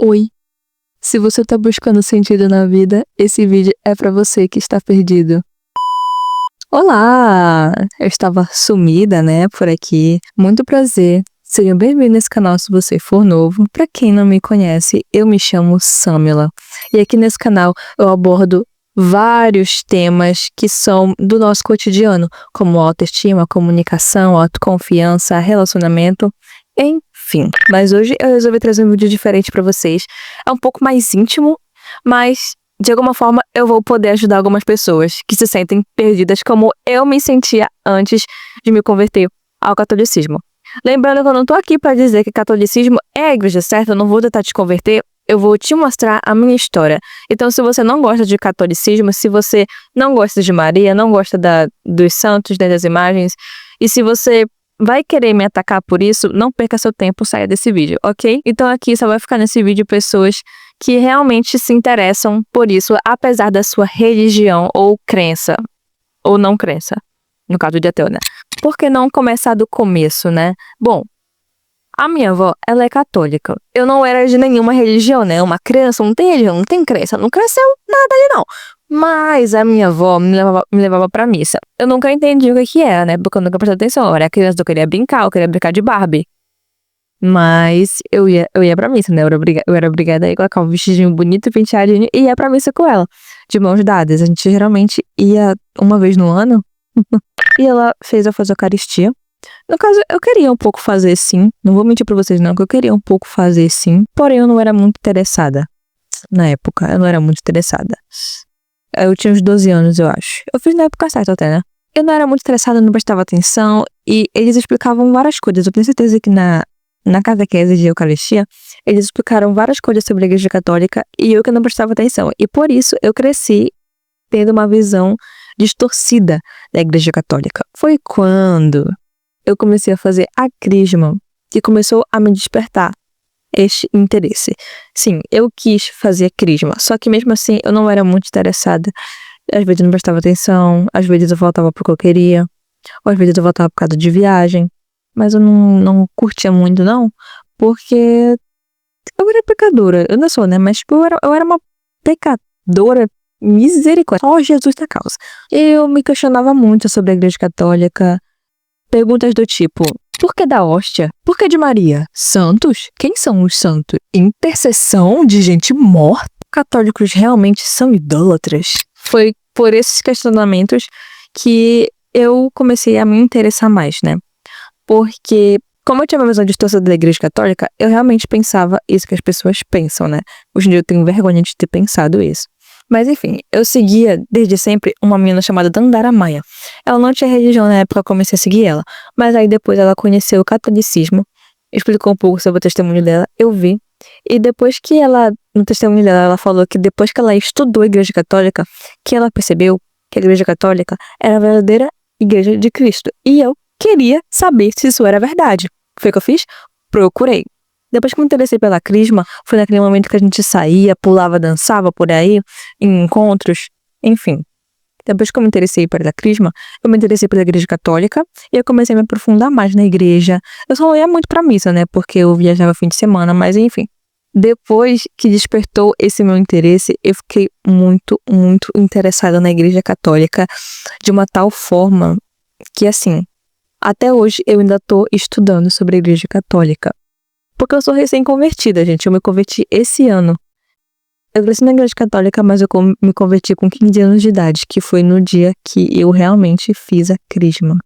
Oi! Se você tá buscando sentido na vida, esse vídeo é pra você que está perdido. Olá! Eu estava sumida, né, por aqui. Muito prazer. Seja bem-vindo nesse canal se você for novo. Pra quem não me conhece, eu me chamo Samila. E aqui nesse canal eu abordo vários temas que são do nosso cotidiano, como autoestima, comunicação, autoconfiança, relacionamento, enfim. Mas hoje eu resolvi trazer um vídeo diferente pra vocês. É um pouco mais íntimo, mas de alguma forma eu vou poder ajudar algumas pessoas que se sentem perdidas como eu me sentia antes de me converter ao catolicismo. Lembrando que eu não tô aqui pra dizer que catolicismo é a igreja certa, eu não vou tentar te converter, eu vou te mostrar a minha história. Então, se você não gosta de catolicismo, se você não gosta de Maria, não gosta dos santos, das imagens, e se você vai querer me atacar por isso, não perca seu tempo, saia desse vídeo, ok? Então aqui só vai ficar nesse vídeo pessoas que realmente se interessam por isso, apesar da sua religião ou crença, ou não crença, no caso de ateu, né? Por que não começar do começo, né? Bom, a minha avó, ela é católica. Eu não era de nenhuma religião, né? Uma criança não tem religião, não tem crença, não cresceu nada ali não. Mas a minha avó me levava pra missa. Eu nunca entendi o que era, né? Porque eu nunca prestei atenção. Eu era criança, eu queria brincar de Barbie. Mas eu ia pra missa, né? Eu era obrigada a ir colocar um vestidinho bonito, penteadinho, e ia pra missa com ela, de mãos dadas. A gente geralmente ia uma vez no ano, e ela fez eu fazer a Eucaristia. No caso, eu queria um pouco fazer sim. Não vou mentir pra vocês não, que eu queria um pouco fazer sim. Porém, eu não era muito interessada. Na época, eu não era muito interessada. Eu tinha uns 12 anos, eu acho. Eu fiz na época certa até, né? Eu não era muito interessada, não prestava atenção. E eles explicavam várias coisas. Eu tenho certeza que na catequese de Eucaristia, eles explicaram várias coisas sobre a Igreja Católica. E eu que não prestava atenção. E por isso, eu cresci tendo uma visão distorcida da Igreja Católica. Foi quando eu comecei a fazer a crisma que começou a me despertar este interesse. Sim, eu quis fazer a crisma, só que mesmo assim eu não era muito interessada. Às vezes eu não prestava atenção, às vezes eu voltava porque eu queria, ou às vezes eu voltava por causa de viagem, mas eu não curtia muito não, porque eu era pecadora, eu não sou, né, mas tipo, eu era uma pecadora, misericórdia, só Jesus na causa. Eu me questionava muito sobre a Igreja Católica. Perguntas do tipo, por que da hóstia? Por que de Maria? Santos? Quem são os santos? Intercessão de gente morta? Católicos realmente são idólatras? Foi por esses questionamentos que eu comecei a me interessar mais, né? Porque, como eu tinha uma visão distorcida da Igreja Católica, eu realmente pensava isso que as pessoas pensam, né? Hoje em dia eu tenho vergonha de ter pensado isso. Mas enfim, eu seguia desde sempre uma menina chamada Dandara Maia. Ela não tinha religião na época que eu comecei a seguir ela, mas aí depois ela conheceu o catolicismo, explicou um pouco sobre o testemunho dela, eu vi. E depois que ela, no testemunho dela, ela falou que depois que ela estudou a Igreja Católica, que ela percebeu que a Igreja Católica era a verdadeira Igreja de Cristo. E eu queria saber se isso era verdade. Foi o que eu fiz? Procurei. Depois que me interessei pela crisma, foi naquele momento que a gente saía, pulava, dançava por aí, em encontros, enfim. Depois que eu me interessei pela crisma, eu me interessei pela Igreja Católica e eu comecei a me aprofundar mais na igreja. Eu só não ia muito pra missa, né, porque eu viajava fim de semana, mas enfim. Depois que despertou esse meu interesse, eu fiquei muito, muito interessada na Igreja Católica de uma tal forma que, assim, até hoje eu ainda tô estudando sobre a Igreja Católica. Porque eu sou recém-convertida, gente. Eu me converti esse ano. Eu cresci na Igreja Católica, mas eu me converti com 15 anos de idade, que foi no dia que eu realmente fiz a crisma.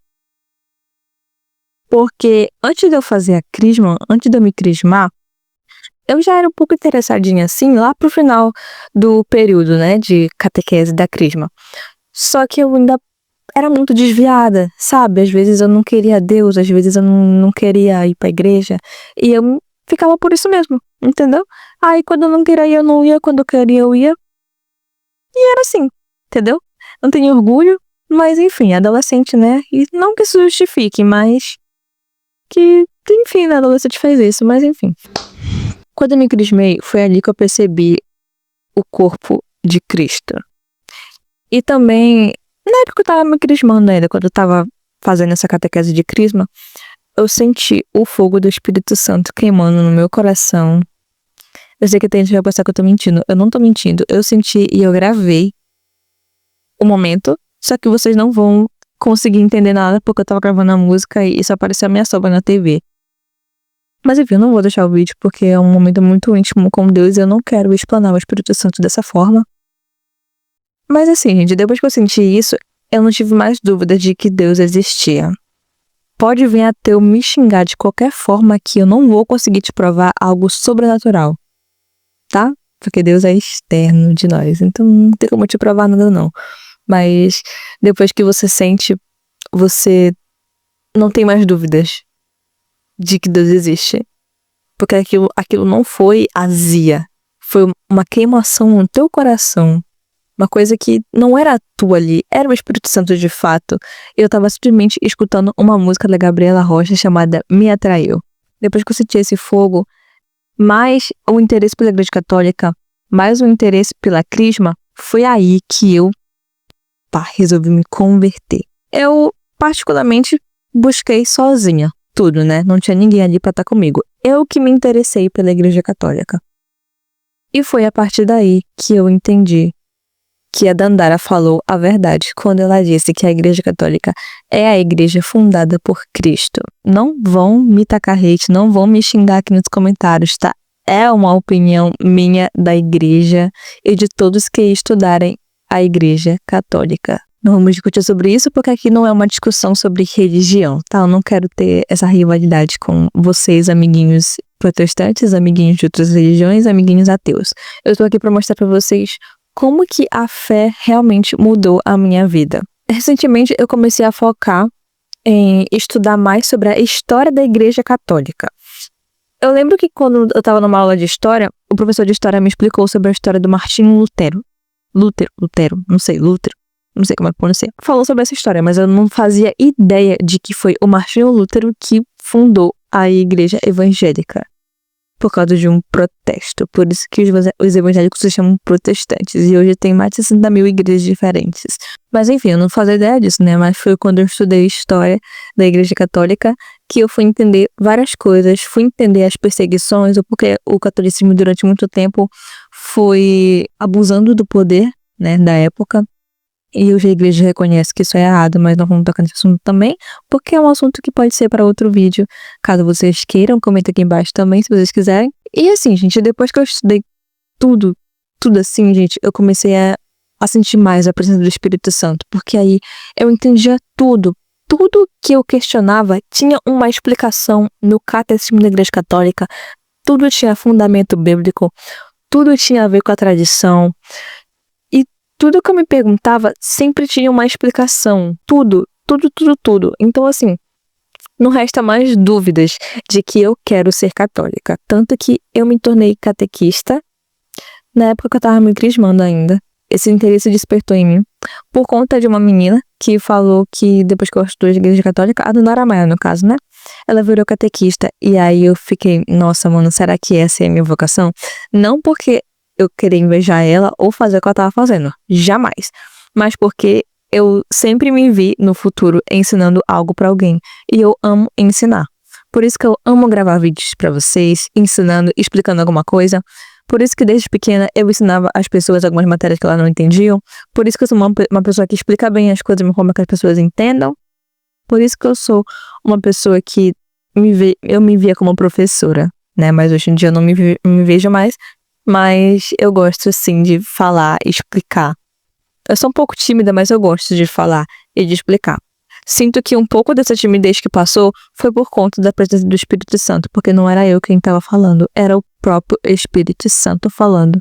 Porque antes de eu fazer a crisma, antes de eu me crismar, eu já era um pouco interessadinha assim, lá pro final do período, né, de catequese da crisma. Só que eu ainda era muito desviada, sabe? Às vezes eu não queria Deus, às vezes eu não queria ir pra igreja. E eu ficava por isso mesmo, entendeu? Aí quando eu não queria ir, eu não ia, quando eu queria, eu ia. E era assim, entendeu? Não tenho orgulho, mas enfim, adolescente, né? E não que isso justifique, mas que, enfim, né? Adolescente faz isso, mas enfim. Quando eu me crismei, foi ali que eu percebi o corpo de Cristo. E também, na época que eu tava me crismando ainda, quando eu tava fazendo essa catequese de crisma, eu senti o fogo do Espírito Santo queimando no meu coração, Eu sei que tem gente que vai pensar que eu tô mentindo. Eu não tô mentindo. Eu senti e eu gravei o momento, só que vocês não vão conseguir entender nada porque eu tava gravando a música e só apareceu a minha sogra na TV. Mas enfim, eu não vou deixar o vídeo porque é um momento muito íntimo com Deus e eu não quero explanar o Espírito Santo dessa forma. Mas assim, gente, depois que eu senti isso, eu não tive mais dúvida de que Deus existia. Pode vir até eu me xingar de qualquer forma que eu não vou conseguir te provar algo sobrenatural, tá? Porque Deus é externo de nós, então não tem como te provar nada não. Mas depois que você sente, você não tem mais dúvidas de que Deus existe. Porque aquilo não foi azia. Foi uma queimação no teu coração. Uma coisa que não era tu ali, era o Espírito Santo de fato. Eu tava simplesmente escutando uma música da Gabriela Rocha chamada Me Atraiu. Depois que eu senti esse fogo, mais o interesse pela Igreja Católica, mais o interesse pela Crisma, foi aí que eu resolvi me converter. Eu, particularmente, busquei sozinha tudo, né? Não tinha ninguém ali pra estar comigo. Eu que me interessei pela Igreja Católica. E foi a partir daí que eu entendi que a Dandara falou a verdade quando ela disse que a Igreja Católica é a igreja fundada por Cristo. Não vão me tacar hate, não vão me xingar aqui nos comentários, tá? É uma opinião minha da igreja e de todos que estudarem a Igreja Católica. Não vamos discutir sobre isso porque aqui não é uma discussão sobre religião, tá? Eu não quero ter essa rivalidade com vocês, amiguinhos protestantes, amiguinhos de outras religiões, amiguinhos ateus. Eu tô aqui pra mostrar pra vocês como que a fé realmente mudou a minha vida. Recentemente eu comecei a focar em estudar mais sobre a história da Igreja Católica. Eu lembro que quando eu estava numa aula de história, o professor de história me explicou sobre a história do Martinho Lutero. Lutero, não sei como é que pronuncia. Falou sobre essa história, mas eu não fazia ideia de que foi o Martinho Lutero que fundou a Igreja Evangélica. Por causa de um protesto. Por isso que os evangélicos se chamam protestantes. E hoje tem mais de 60 mil igrejas diferentes. Mas enfim, eu não fazia ideia disso, né? Mas foi quando eu estudei história da Igreja Católica que eu fui entender várias coisas. Fui entender as perseguições, ou porque o catolicismo durante muito tempo foi abusando do poder, né, da época. E hoje a igreja reconhece que isso é errado, mas não vamos tocar nesse assunto também, porque é um assunto que pode ser para outro vídeo. Caso vocês queiram, comenta aqui embaixo também, se vocês quiserem. E assim, gente, depois que eu estudei tudo assim, gente, eu comecei a sentir mais a presença do Espírito Santo, porque aí eu entendia tudo. Tudo que eu questionava tinha uma explicação no Catecismo da Igreja Católica, tudo tinha fundamento bíblico, tudo tinha a ver com a tradição. Tudo que eu me perguntava sempre tinha uma explicação. Tudo. Então, assim, não resta mais dúvidas de que eu quero ser católica. Tanto que eu me tornei catequista na época que eu tava me crismando ainda. Esse interesse despertou em mim por conta de uma menina que falou que depois que eu estudei a Igreja Católica, a Dona Maia, no caso, né? Ela virou catequista. E aí eu fiquei, nossa, mano, será que essa é a minha vocação? Não porque eu querer invejar ela ou fazer o que ela tava fazendo. Jamais. Mas porque eu sempre me vi no futuro ensinando algo pra alguém. E eu amo ensinar. Por isso que eu amo gravar vídeos pra vocês, ensinando, explicando alguma coisa. Por isso que desde pequena eu ensinava as pessoas algumas matérias que elas não entendiam. Por isso que eu sou uma pessoa que explica bem as coisas de uma forma que as pessoas entendam. Por isso que eu sou uma pessoa que eu me via como professora, né? Mas hoje em dia eu não me vejo mais. Mas eu gosto, assim, de falar e explicar. Eu sou um pouco tímida, mas eu gosto de falar e de explicar. Sinto que um pouco dessa timidez que passou foi por conta da presença do Espírito Santo, porque não era eu quem estava falando, era o próprio Espírito Santo falando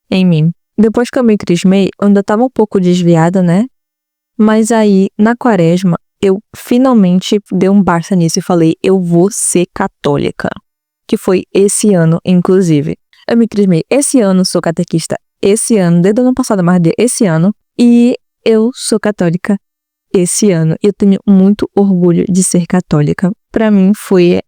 em mim. Depois que eu me crismei, eu ainda estava um pouco desviada, né? Mas aí, na quaresma, eu finalmente dei um basta nisso e falei, eu vou ser católica. Que foi esse ano, inclusive. Eu me crismei esse ano, sou catequista esse ano, desde o ano passado, mas esse ano. E eu sou católica esse ano. E eu tenho muito orgulho de ser católica. Pra mim foi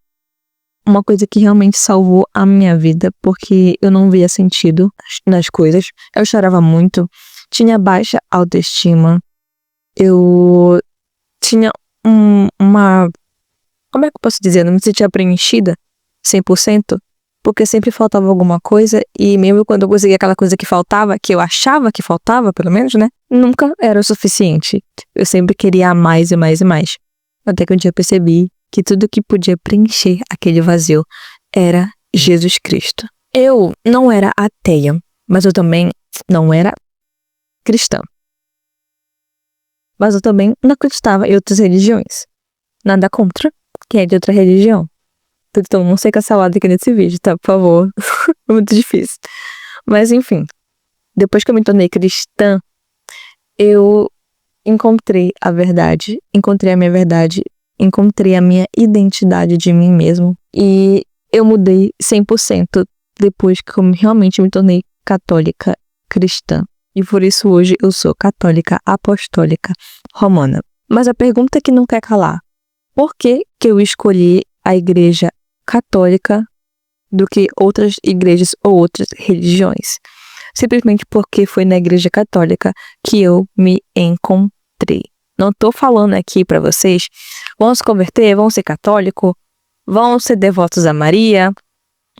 uma coisa que realmente salvou a minha vida, porque eu não via sentido nas coisas. Eu chorava muito, tinha baixa autoestima. Eu tinha uma... Como é que eu posso dizer? Eu não me sentia preenchida 100%. porque sempre faltava alguma coisa, e mesmo quando eu conseguia aquela coisa que faltava, que eu achava que faltava, pelo menos, né? Nunca era o suficiente. Eu sempre queria mais e mais e mais. Até que um dia eu percebi que tudo que podia preencher aquele vazio era Jesus Cristo. Eu não era ateia, mas eu também não era cristã. Mas eu também não acreditava em outras religiões. Nada contra quem é de outra religião. Então não sei cancelado aqui nesse vídeo, tá? Por favor. É muito difícil. Mas enfim. Depois que eu me tornei cristã, eu encontrei a verdade. Encontrei a minha verdade. Encontrei a minha identidade de mim mesmo. E eu mudei 100% depois que eu realmente me tornei católica cristã. E por isso hoje eu sou católica apostólica romana. Mas a pergunta que não quer calar. Por que eu escolhi a igreja católica do que outras igrejas ou outras religiões? Simplesmente porque foi na igreja católica que eu me encontrei. Não tô falando aqui pra vocês, vão se converter, vão ser católico, vão ser devotos a Maria.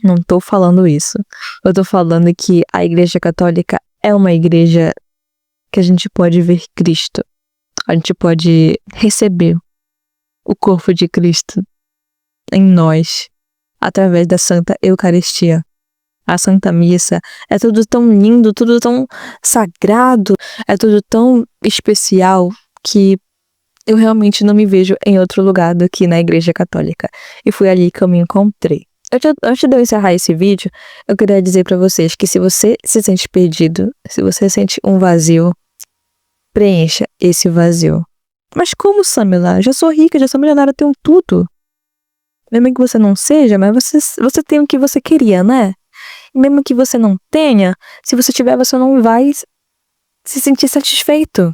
Não tô falando isso. Eu tô falando que a igreja católica é uma igreja que a gente pode ver Cristo. A gente pode receber o corpo de Cristo em nós, através da Santa Eucaristia. A Santa Missa é tudo tão lindo, tudo tão sagrado, é tudo tão especial que eu realmente não me vejo em outro lugar do que na Igreja Católica. E foi ali que eu me encontrei. Antes de eu encerrar esse vídeo, eu queria dizer pra vocês que se você se sente perdido, se você sente um vazio, preencha esse vazio. Mas como, Samila? Já sou rica, já sou milionária, tenho tudo. Mesmo que você não seja, mas você tem o que você queria, né? E mesmo que você não tenha, se você tiver, você não vai se sentir satisfeito.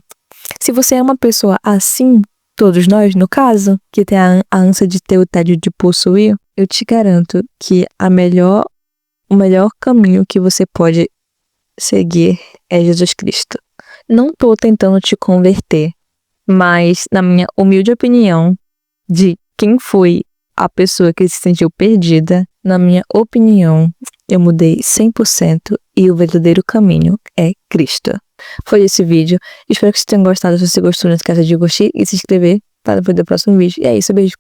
Se você é uma pessoa assim, todos nós, no caso, que tem a ânsia de ter o tédio de possuir, eu te garanto que o melhor caminho que você pode seguir é Jesus Cristo. Não tô tentando te converter, mas na minha humilde opinião de quem foi a pessoa que se sentiu perdida, na minha opinião, eu mudei 100% e o verdadeiro caminho é Cristo. Foi esse vídeo. Espero que vocês tenham gostado. Se você gostou, não esqueça de curtir e se inscrever para ver o próximo vídeo. E é isso, beijo.